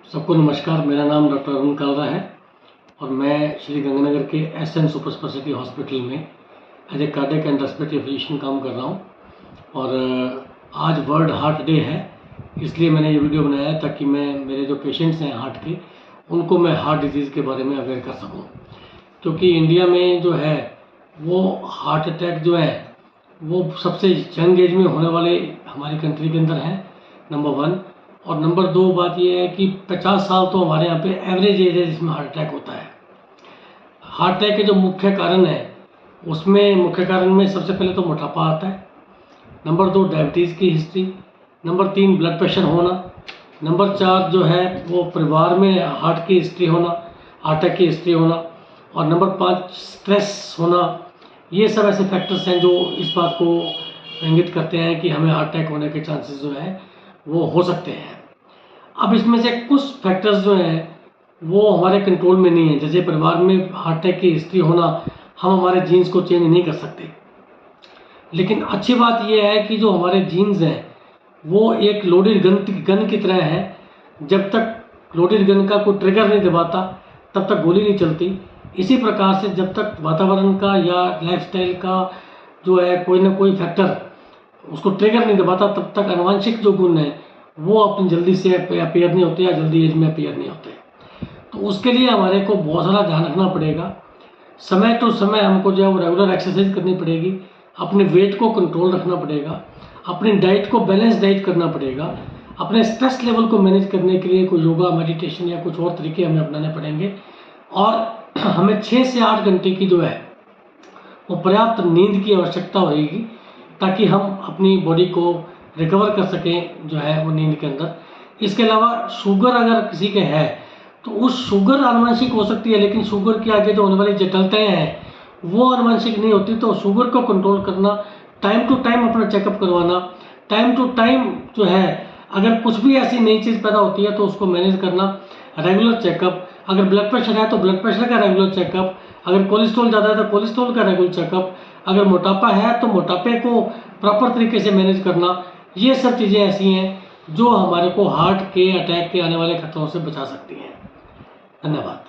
सबको नमस्कार। मेरा नाम डॉक्टर अरुण कालरा है और मैं श्री गंगानगर के एसएन सुपर स्पेशलिटी हॉस्पिटल में as a cardiac and respiratory physician काम कर रहा हूँ। और आज वर्ल्ड हार्ट डे है, इसलिए मैंने ये वीडियो बनाया है ताकि मैं मेरे जो पेशेंट्स हैं हार्ट के, उनको मैं हार्ट डिजीज़ के बारे में अवेयर कर सकूँ। क्योंकि इंडिया में जो है वो हार्ट अटैक जो है वो सबसे यंग एज में होने वाले हमारी कंट्री के अंदर है, नंबर 1। और नंबर 2 बात यह है कि 50 साल तो हमारे यहाँ पे एवरेज एज है जिसमें हार्ट अटैक होता है। हार्ट अटैक के जो मुख्य कारण है उसमें मुख्य कारण में सबसे पहले तो मोटापा आता है, नंबर 2 डायबिटीज़ की हिस्ट्री, नंबर 3 ब्लड प्रेशर होना, नंबर 4 जो है वो परिवार में हार्ट की हिस्ट्री होना, हार्ट अटैक की हिस्ट्री होना, और नंबर 5 स्ट्रेस होना। ये सब ऐसे फैक्टर्स हैं जो इस बात को इंगित करते हैं कि हमें हार्ट अटैक होने के चांसेस जो है वो हो सकते हैं। अब इसमें से कुछ फैक्टर्स जो हैं वो हमारे कंट्रोल में नहीं है। जैसे परिवार में हार्ट अटैक की हिस्ट्री होना, हम हमारे जीन्स को चेंज नहीं कर सकते, लेकिन अच्छी बात यह है कि जो हमारे जीन्स हैं वो एक लोडेड गन की तरह है। जब तक लोडेड गन का कोई ट्रिगर नहीं दबाता तब तक गोली नहीं चलती। इसी प्रकार से जब तक वातावरण का या लाइफस्टाइल का जो है कोई ना कोई फैक्टर उसको ट्रिगर नहीं दबाता तब तक आनुवंशिक जो गुण है वो अपनी जल्दी से अपीयर नहीं होते या जल्दी एज में अपीयर नहीं होते। तो उसके लिए हमारे को बहुत सारा ध्यान रखना पड़ेगा। समय टू समय हमको जो है वो रेगुलर एक्सरसाइज करनी पड़ेगी, अपने वेट को कंट्रोल रखना पड़ेगा, अपनी डाइट को बैलेंस डाइट करना पड़ेगा, अपने स्ट्रेस लेवल को मैनेज करने के लिए कोई योगा, मेडिटेशन या कुछ और तरीके हमें अपनाने पड़ेंगे। और हमें 6 से 8 घंटे की जो है वो पर्याप्त नींद की आवश्यकता होगी ताकि हम अपनी बॉडी को रिकवर कर सकें जो है वो नींद के अंदर। इसके अलावा शुगर अगर किसी के है तो उस शुगर आनुवंशिक हो सकती है, लेकिन शुगर के आगे जो होने वाली जटिलताएं हैं वो आनुवंशिक नहीं होती। तो शुगर को कंट्रोल करना, टाइम टू टाइम अपना चेकअप करवाना, टाइम टू टाइम जो है अगर कुछ भी ऐसी नई चीज़ पैदा होती है तो उसको मैनेज करना, रेगुलर चेकअप। अगर ब्लड प्रेशर है तो ब्लड प्रेशर का रेगुलर चेकअप, अगर कोलेस्ट्रॉल ज़्यादा है तो कोलेस्ट्रॉल का रेगुलर चेकअप, अगर मोटापा है तो मोटापे को प्रॉपर तरीके से मैनेज करना। ये सब चीज़ें ऐसी हैं जो हमारे को हार्ट के अटैक के आने वाले खतरों से बचा सकती हैं। धन्यवाद।